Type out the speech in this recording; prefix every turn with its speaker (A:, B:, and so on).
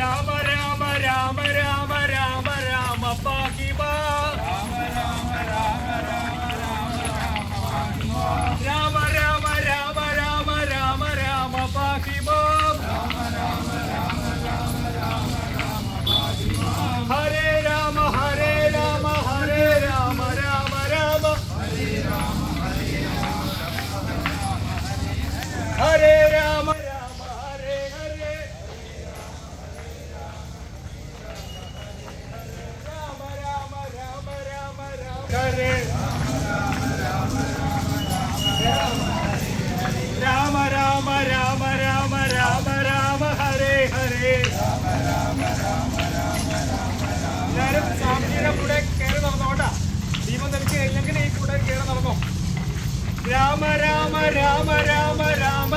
A: രാമ രാമ രാമ രാമ രാമ രാമ പാഹി മാം രാമ രാമ രാമ രാമ രാമ രാമ പാഹി മാം ഹരേ രാമ ഹരേ രാമ ഹരേ രാമ രാമ രാമ ഹരേ രാമ രാമ ഹരേ ഹരേ രാമ രാമ രാമ രാമ രാമ ഹരേ രാമ രാമ രാമ രാമ രാമ രാമ ഹരേ ഹരേ എല്ലാവരും സ്വാമിജിയുടെ കൂടെ കയറി നടന്നോട്ടാ. ദീപം തെളിച്ച് കഴിഞ്ഞെങ്കിൽ ഈ കൂടെ കയറി നടന്നോ. രാമ രാമ രാമ രാമ രാമ